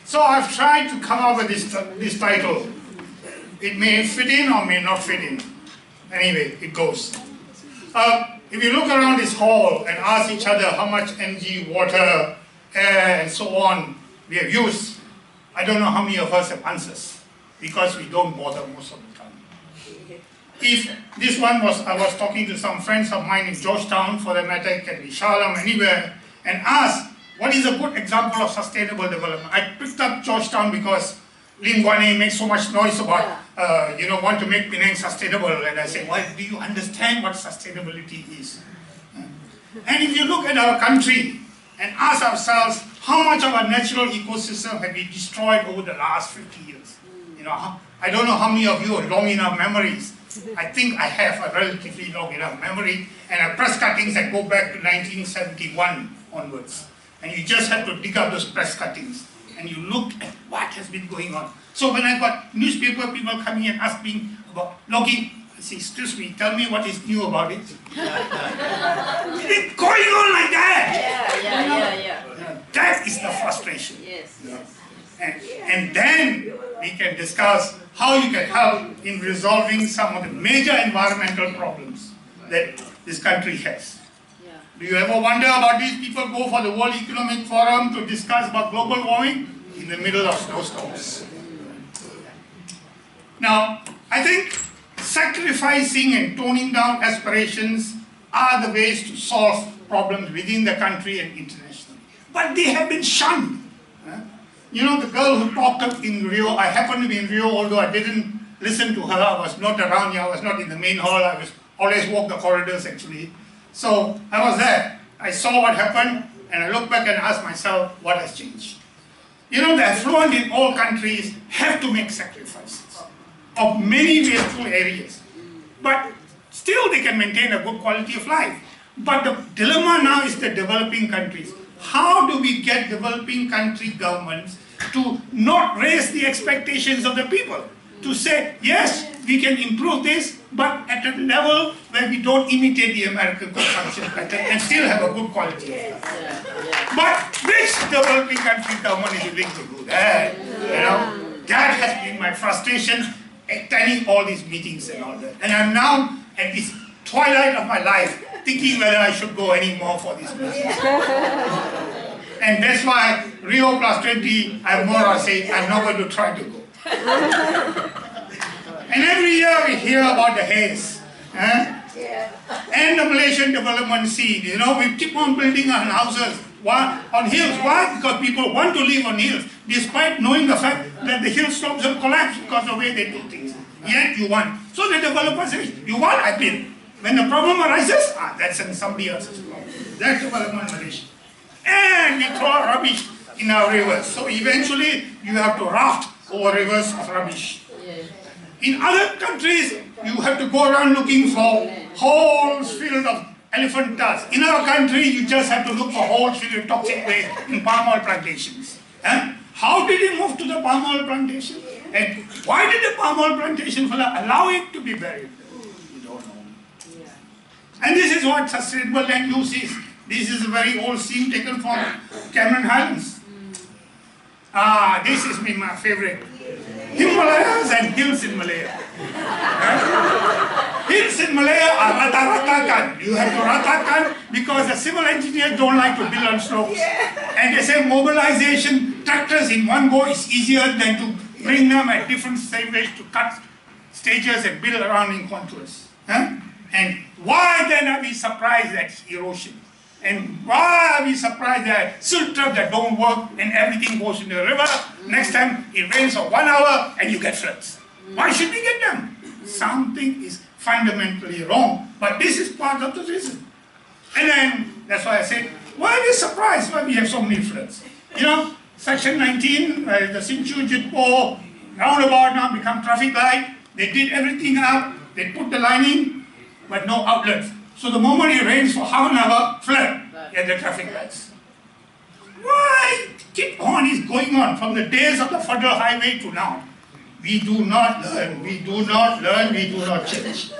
So I've tried to come up with this title. It may fit in or may not fit in. Anyway, it goes. If you look around this hall and ask each other how much energy, water, air, and so on we have used, I don't know how many of us have answers, because we don't bother most of the time. If this one was, I was talking to some friends of mine in Georgetown, for that matter, it can be Sharlam, anywhere, and asked, what is a good example of sustainable development? I picked up Georgetown because Lim Guan Eng makes so much noise about, want to make Penang sustainable, and I say, well, do you understand what sustainability is? And if you look at our country and ask ourselves, how much of our natural ecosystem have we destroyed over the last 50 years? I don't know how many of you have long enough memories. I think I have a relatively long enough memory, and I have press cuttings that go back to 1971 onwards. And you just have to dig up those press cuttings, and you look at what has been going on. So when I got newspaper people coming and asking about logging, I say, excuse me, tell me what is new about it. It's going on like that. Yeah. That is the frustration. Yes. And then we can discuss how you can help in resolving some of the major environmental problems that this country has. Do you ever wonder about these people go for the World Economic Forum to discuss about global warming in the middle of snowstorms? Now, I think sacrificing and toning down aspirations are the ways to solve problems within the country and internationally. But they have been shunned. The girl who talked up in Rio, I happened to be in Rio, although I didn't listen to her. I was not around here, I was not in the main hall, I was always walk the corridors actually. So I was there, I saw what happened, and I looked back and asked myself, what has changed? The affluent in all countries have to make sacrifices of many wasteful areas. But still they can maintain a good quality of life. But the dilemma now is the developing countries. How do we get developing country governments to not raise the expectations of the people? To say, yes, we can improve this, but at a level where we don't imitate the American consumption pattern and still have a good quality of life. But which developing country government is willing to do that? That has been my frustration attending all these meetings and all that. And I'm now at this twilight of my life thinking whether I should go any more for these meetings. And that's why Rio plus 20, I'm more or say, I'm not going to try to go. And every year we hear about the haze. And the Malaysian development scene. We keep on building on houses on hills. Why? Because people want to live on hills, despite knowing the fact that the hill slopes will collapse because of the way they do things. Yet you want. So the developer says, you want, I build. When the problem arises, that's somebody else's problem. That's development Malaysia. And we throw rubbish in our rivers. So eventually you have to raft over rivers of rubbish. In other countries, you have to go around looking for holes filled of elephant dust. In our country, you just have to look for holes filled with toxic waste in palm oil plantations. How did it move to the palm oil plantation? And why did the palm oil plantation allow it to be buried? You don't know. And this is what sustainable land use is. This is a very old scene taken from Cameron Highlands. This is my favorite. Himalayas and hills in Malaya. Hills in Malaya are rata-ratakan. You have to ratakan because the civil engineers don't like to build on slopes. And they say mobilization tractors in one go is easier than to bring them at different stages to cut stages and build around in contours. And why then are we surprised at erosion? And why are we surprised that silt traps that don't work and everything goes in the river? Next time it rains for 1 hour and you get floods. Why should we get them? Something is fundamentally wrong, but this is part of the reason. And then, that's why I said, why are we surprised why we have so many floods? Section 19, the Sinchu Jitpo roundabout now become traffic light. They did everything up, they put the lining, but no outlets. So the moment it rains for half an hour, flood at the traffic lights. Why keep on is going on from the days of the federal highway to now? We do not learn, we do not learn, we do not change.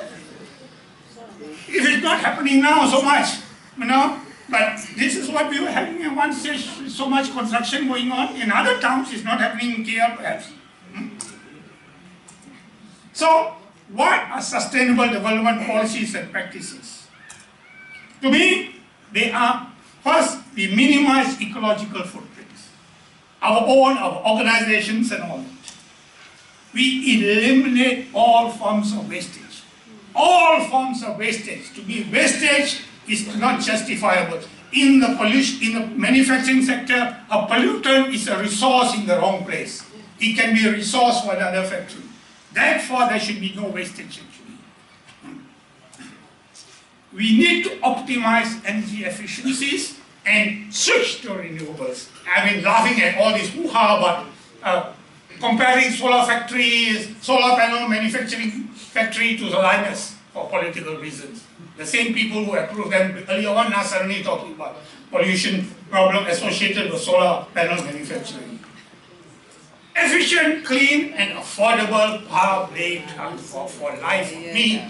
If it's not happening now so much, But this is what we were having at one stage, so much construction going on. In other towns, it's not happening in KL perhaps. So, what are sustainable development policies and practices? To me, they are, first, we minimize ecological footprints. Our own, our organizations and all that. We eliminate all forms of wastage. All forms of wastage. To me, wastage is not justifiable. In the manufacturing sector, a pollutant is a resource in the wrong place. It can be a resource for another factory. Therefore, there should be no wastage actually. We need to optimize energy efficiencies and switch to renewables. I've been laughing at all this hoo-ha about comparing solar factories, solar panel manufacturing factory to the liners for political reasons. The same people who approved them earlier on are suddenly talking about pollution problem associated with solar panel manufacturing. Efficient, clean, and affordable public transport for life. Me,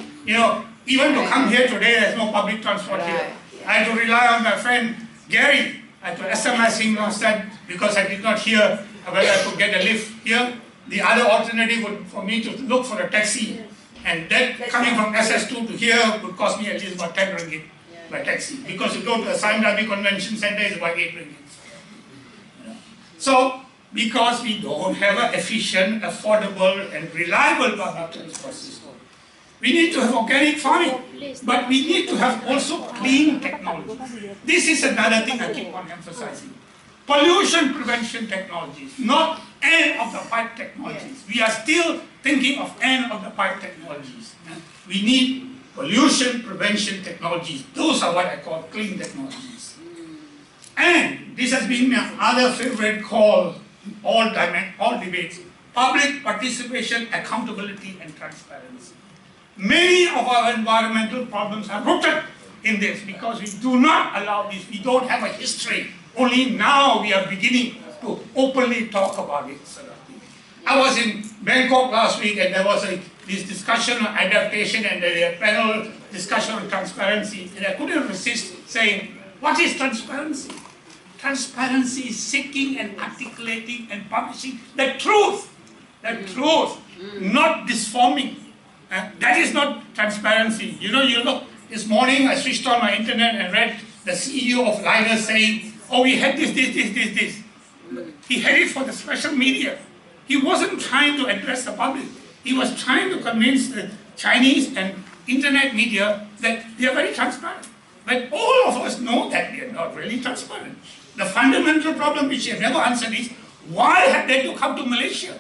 even to come here today, there's no public transport here. I had to rely on my friend Gary. I had to SMS him last time because I did not hear whether I could get a lift here. The other alternative would for me to look for a taxi. And that coming from SS2 to here would cost me at least about 10 ringgit by taxi. Because you go to the Sime Darby Convention Center, it's about 8 ringgit. So, because we don't have an efficient, affordable, and reliable public transport system. We need to have organic farming, but we need to have also clean technology. This is another thing I keep on emphasizing. Pollution prevention technologies, not end-of-the-pipe technologies. We are still thinking of end-of-the-pipe technologies. We need pollution prevention technologies. Those are what I call clean technologies. And this has been my other favorite call in all debates. Public participation, accountability, and transparency. Many of our environmental problems are rooted in this because we do not allow this. We don't have a history. Only now we are beginning to openly talk about it. I was in Bangkok last week and there was this discussion on adaptation and a panel discussion on transparency. And I couldn't resist saying, what is transparency? Transparency is seeking and articulating and publishing the truth. The truth, not disforming. That is not transparency. You look, this morning I switched on my internet and read the CEO of Liners saying, oh, we had this. He had it for the special media. He wasn't trying to address the public. He was trying to convince the Chinese and internet media that they are very transparent. But all of us know that they are not really transparent. The fundamental problem which they have never answered is, why have they to come to Malaysia?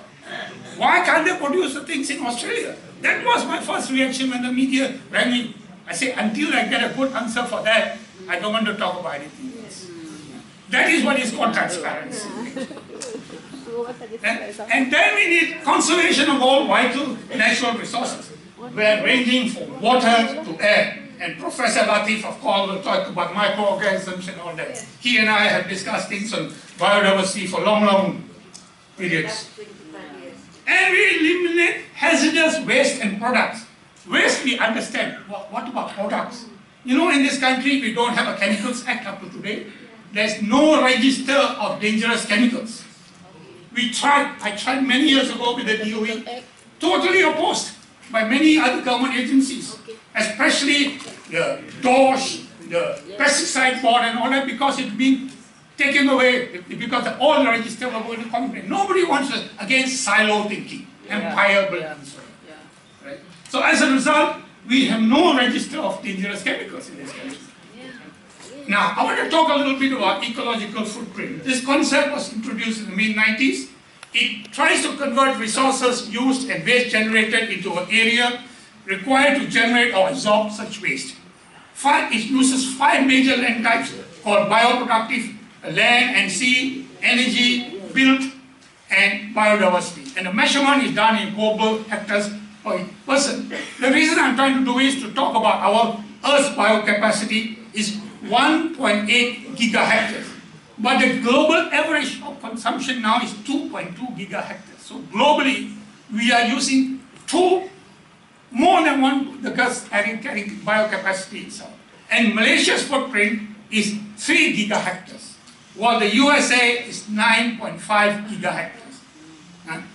Why can't they produce the things in Australia? That was my first reaction when the media rang me. I say, until I get a good answer for that, I don't want to talk about anything else. That is what is called transparency. And then we need conservation of all vital natural resources. We are ranging from water to air. And Professor Latif, of course, will talk about microorganisms and all that. He and I have discussed things on biodiversity for long periods. And we eliminate hazardous waste and products. Waste we understand. What about products? In this country, we don't have a Chemicals Act up to today. There's no register of dangerous chemicals. I tried many years ago with the DOE, totally opposed by many other government agencies, especially the DOSH, the pesticide board and all that, because it's been taken away, because all the registers were going to complain. Nobody wants to, against silo thinking, empire building. Right? So as a result, we have no register of dangerous chemicals in this country. Now, I want to talk a little bit about ecological footprint. This concept was introduced in the mid-90s. It tries to convert resources used and waste generated into an area required to generate or absorb such waste. It uses 5 major land types called bioproductive, land and sea, energy, built, and biodiversity. And the measurement is done in global hectares per person. The reason I'm trying to do is to talk about our Earth's biocapacity is 1.8 gigahectares. But the global average of consumption now is 2.2 gigahectares. So globally, we are using more than one, the gas carrying biocapacity itself. And Malaysia's footprint is 3 gigahectares, while the USA is 9.5 gigahectares.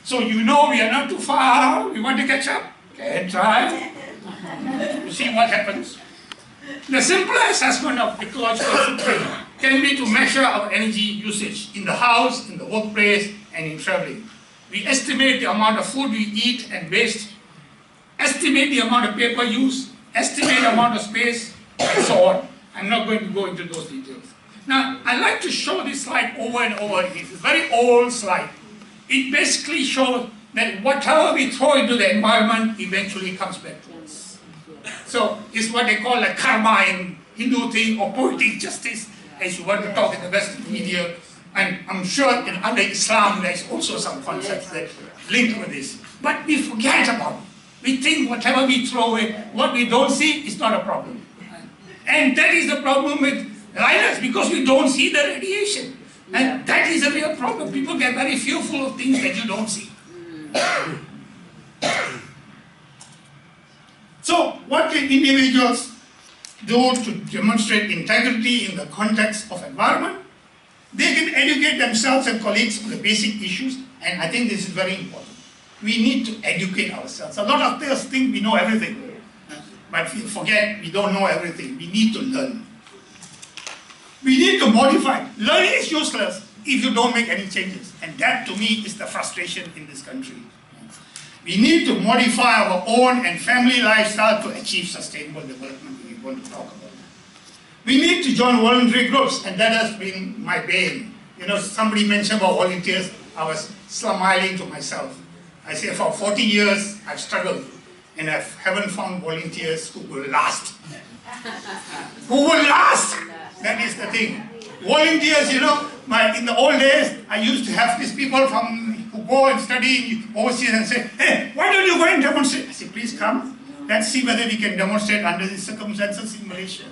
So you know we are not too far. We want to catch up. Okay, try. See what happens. The simple assessment of ecological footprint can be to measure our energy usage in the house, in the workplace, and in traveling. We estimate the amount of food we eat and waste, estimate the amount of paper used, estimate the amount of space, and so on. I'm not going to go into those details. Now, I like to show this slide over and over again. It's a very old slide. It basically shows that whatever we throw into the environment eventually comes back to us. So it's what they call a karma in Hindu thing, or poetic justice, as you want to talk in the Western media. And I'm sure under Islam there's also some concepts that link with this. But we forget about it. We think whatever we throw away, what we don't see is not a problem. And that is the problem with liners, because we don't see the radiation. And that is a real problem. People get very fearful of things that you don't see. So what can individuals do to demonstrate integrity in the context of environment? They can educate themselves and colleagues on the basic issues, and I think this is very important. We need to educate ourselves. A lot of us think we know everything, but we forget we don't know everything. We need to learn. We need to modify. Learning is useless if you don't make any changes, and that to me is the frustration in this country. We need to modify our own and family lifestyle to achieve sustainable development we want to talk about. We need to join voluntary groups, and that has been my bane. You know, somebody mentioned about volunteers. I was smiling to myself. I say for 40 years I've struggled, and I haven't found volunteers who will last. Who will last? That is the thing. Volunteers, you know, in the old days, I used to have these people who go and study overseas and say, hey, why don't you go and demonstrate? I say, please come. Let's see whether we can demonstrate under these circumstances in Malaysia.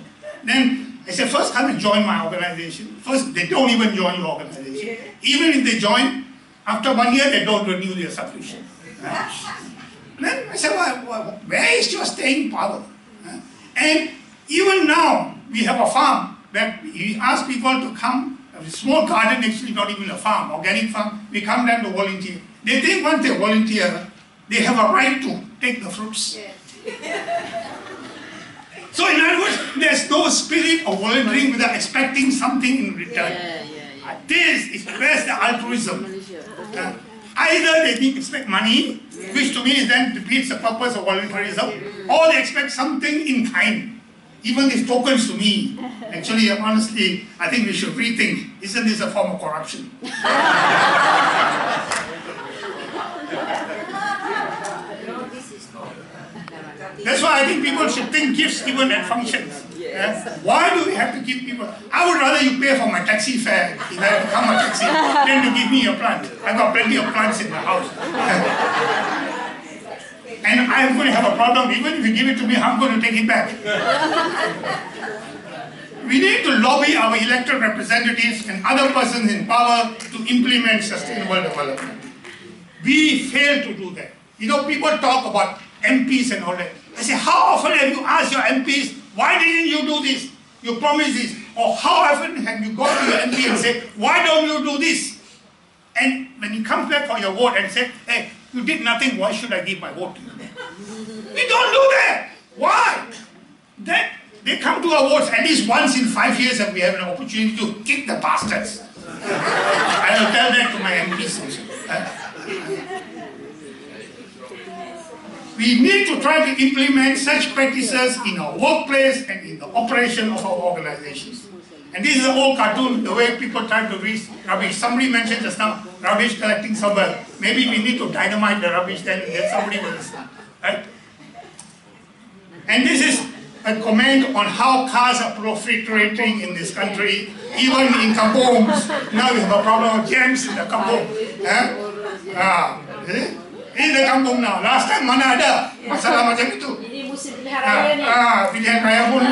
Then I said, first come and join my organization. First, they don't even join your organization. Even if they join, after 1 year, they don't renew their subscription. Then I said, well, where is your staying power? And even now, we have a farm that we ask people to come, a small garden, actually not even a farm, organic farm. We come down to volunteer. They think once they volunteer, they have a right to take the fruits. So in other words, there's no spirit of volunteering without expecting something in return. This is where's the altruism. Either they expect money, which to me is then defeats the purpose of volunteerism, or they expect something in kind. Even these tokens to me, actually, honestly, I think we should rethink, isn't this a form of corruption? That's why I think people should think gifts given at functions. Why do we have to give people? I would rather you pay for my taxi fare if I become a taxi than to give me a plant. I've got plenty of plants in my house. And I'm going to have a problem. Even if you give it to me, I'm going to take it back. We need to lobby our elected representatives and other persons in power to implement sustainable development. We fail to do that. You know, people talk about MPs and all that. I say, how often have you asked your MPs, why didn't you do this? You promised this. Or how often have you gone to your MP and said, why don't you do this? And when he comes back for your vote and says, hey, you did nothing, why should I give my vote to you? We don't do that. Why? That they come to our votes at least once in 5 years and we have an opportunity to kick the bastards. I will tell that to my MPs also. We need to try to implement such practices in our workplace and in the operation of our organizations. And this is an old cartoon, the way people try to reach rubbish. Somebody mentioned just now, rubbish collecting somewhere. Maybe we need to dynamite the rubbish, then somebody will listen. Right? And this is a comment on how cars are proliferating in this country, even in kampongs. Now we have a problem of jams in the kampong. In the kampong now. Last time mana ada masalah macam itu. Ini musim pilihan raya ni. Pilihan raya pun.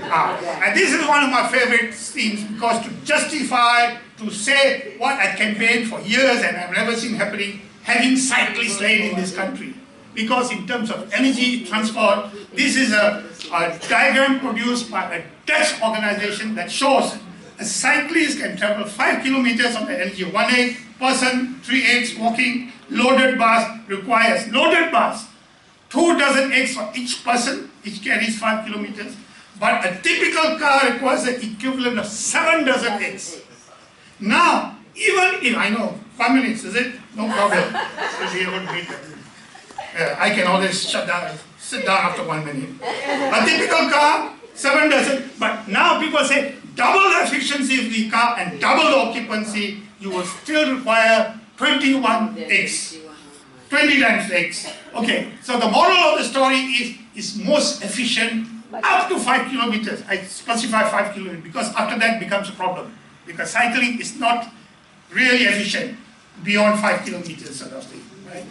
And this is one of my favorite themes because to justify, to say what I campaigned for years and I've never seen happening, having cyclist lane in this country. because in terms of energy transport, this is a diagram produced by a Dutch organization that shows a cyclist can travel 5 kilometers on the energy of 1/8, person 3/8 walking, loaded bus requires, loaded bus, 2 dozen eggs for each person, each carries 5 kilometers, but a typical car requires the equivalent of 7 dozen eggs. Now, even if, I know, 5 minutes, is it? No problem. I can always sit down after 1 minute. A typical car, 7 dozen, but now people say, double the efficiency of the car and double the occupancy, you will still require 21 eggs. 20 times eggs. Okay, so the moral of the story is most efficient up to 5 kilometers. I specify 5 kilometers because after that becomes a problem. Because cycling is not really efficient beyond 5 kilometers sort of thing. Right?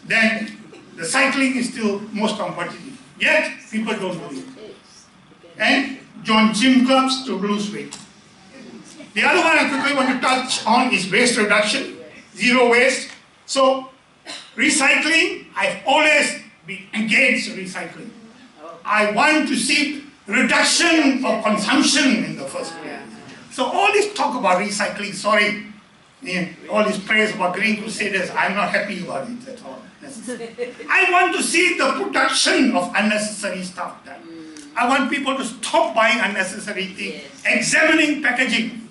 Then the cycling is still most competitive. Yet people don't do it. And join gym clubs to lose weight. The other one I quickly want to touch on is waste reduction, zero waste. So recycling, I've always been against recycling. I want to see reduction of consumption in the first place. So all this talk about recycling, sorry, all this praise about Green Crusaders, I'm not happy about it at all. I want to see the production of unnecessary stuff done. I want people to stop buying unnecessary things, examining packaging,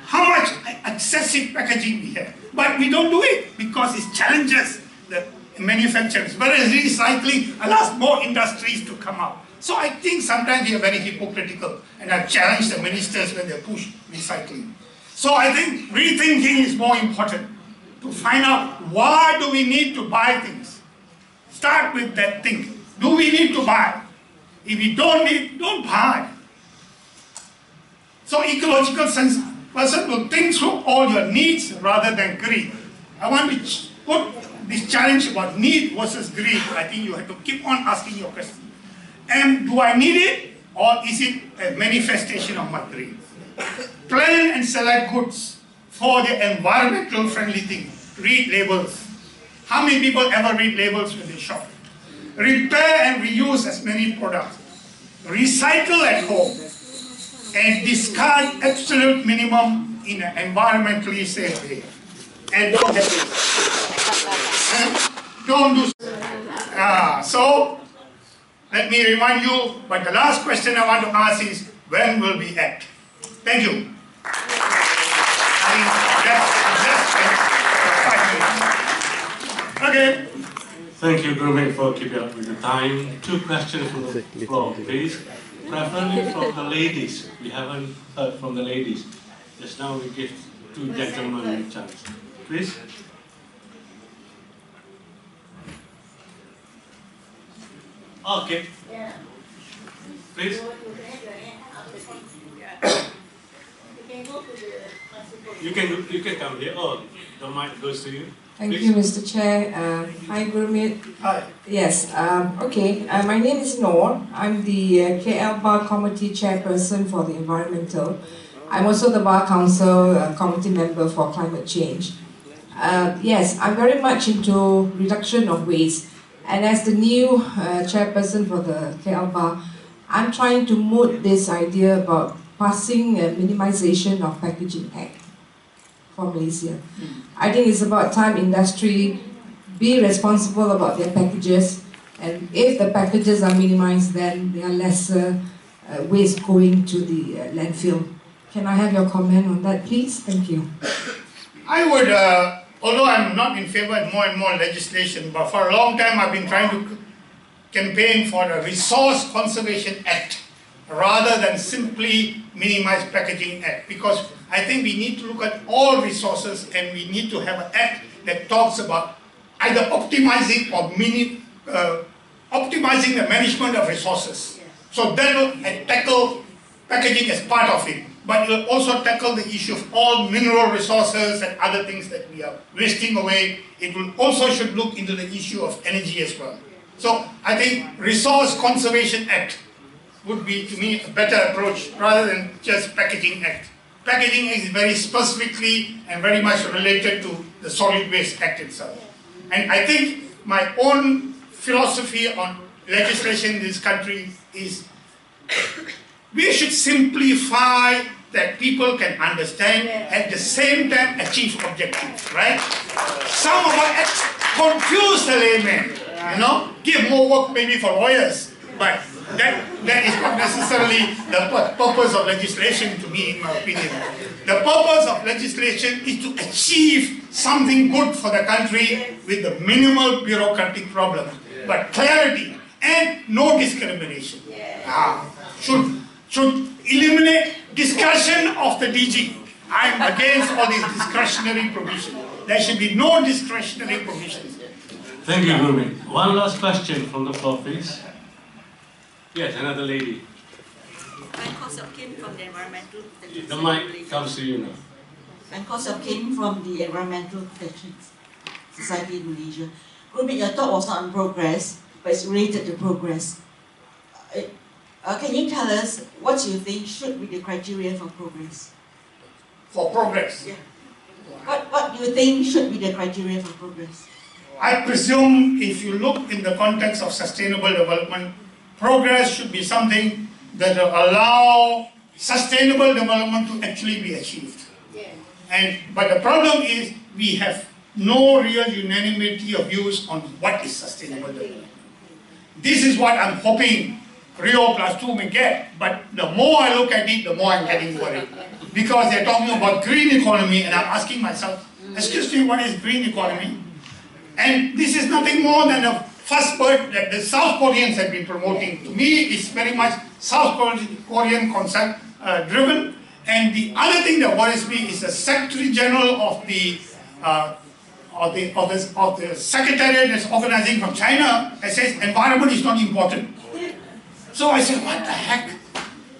how much excessive packaging we have. But we don't do it because it challenges the manufacturers. Whereas recycling allows more industries to come out. So I think sometimes we are very hypocritical, and I've challenged the ministers when they push recycling. So I think rethinking is more important, to find out why do we need to buy things. Start with that thing. Do we need to buy? If you don't need, don't buy. So ecological sense person will think through all your needs rather than greed. I want to put this challenge about need versus greed. I think you have to keep on asking your question. And do I need it, or is it a manifestation of my greed? Plan and select goods for the environmental friendly thing. Read labels. How many people ever read labels when they shop? Repair and reuse as many products. Recycle at home. And discard absolute minimum in an environmentally safe way. And don't have it. Don't do so. Let me remind you, but the last question I want to ask is, when will we act? Thank you. I think that's 5 minutes. Okay. Thank you, Gurmit, for keeping up with the time. 2 questions from the floor, please. Preferably from the ladies. We haven't heard from the ladies. Just now we give 2 gentlemen a chance. Please. Okay. Please. You can come here. Oh, the mic goes to you. Thank you, Mr. Chair. Hi, Gurmit. Hi. Yes, okay. My name is Noor. I'm the KL Bar Committee Chairperson for the Environmental. I'm also the Bar Council Committee Member for Climate Change. Yes, I'm very much into reduction of waste. And as the new Chairperson for the KL Bar, I'm trying to moot this idea about passing a minimization of packaging act for Malaysia. I think it's about time industry be responsible about their packages, and if the packages are minimized, then there are lesser waste going to the landfill. Can I have your comment on that, please? Thank you. I would, although I'm not in favor of more and more legislation, but for a long time I've been trying to campaign for a Resource Conservation Act rather than simply minimize packaging act, because I think we need to look at all resources and we need to have an act that talks about either optimizing or optimizing the management of resources. So that will tackle packaging as part of it, but it will also tackle the issue of all mineral resources and other things that we are wasting away. It will also should look into the issue of energy as well. So I think Resource Conservation Act would be, to me, a better approach rather than just Packaging Act. Packaging Act is very specifically and very much related to the Solid Waste Act itself. And I think my own philosophy on legislation in this country is we should simplify that people can understand, at the same time achieve objectives, right? Some of us confuse the layman, you know, give more work maybe for lawyers, but that is not necessarily the purpose of legislation to me, in my opinion. The purpose of legislation is to achieve something good for the country with the minimal bureaucratic problems, but clarity and no discrimination. Should eliminate discussion of the DG. I am against all these discretionary provisions. There should be no discretionary provisions. Thank you, Gurmit. One last question from the floor, please. Yes, another lady. I'm Kosop Kim from the Environmental Protection The mic comes to you now. I'm Kosop Kim from the Environmental Protection Society in Malaysia. Gurmit, your talk was not on progress, but it's related to progress. Can you tell us what you think should be the criteria for progress? For progress? Yeah. What do you think should be the criteria for progress? I presume if you look in the context of sustainable development, progress should be something that will allow sustainable development to actually be achieved. But the problem is we have no real unanimity of views on what is sustainable development. This is what I'm hoping Rio +2 may get, but the more I look at it, the more I'm getting worried. Because they're talking about green economy, and I'm asking myself, excuse me, what is green economy? And this is nothing more than a first word that the South Koreans have been promoting. To me, it's very much South Korean concept driven. And the other thing that worries me is the Secretary General of the Secretariat that's organizing from China that says environment is not important. So I said, what the heck?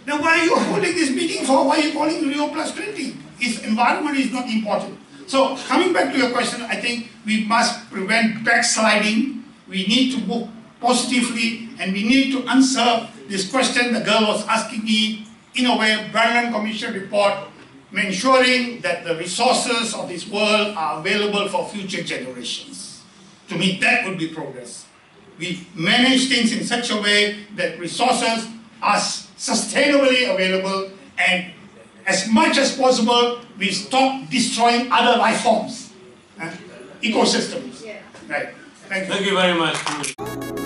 Then why are you holding this meeting for? Why are you calling Rio +20? If environment is not important. So coming back to your question, I think we must prevent backsliding. We need to move positively, and we need to answer this question the girl was asking me in a way, Brennan Commission report, ensuring that the resources of this world are available for future generations. To me, that would be progress. We manage things in such a way that resources are sustainably available, and as much as possible, we stop destroying other life forms, ecosystems. Right. Thank you. Thank you very much.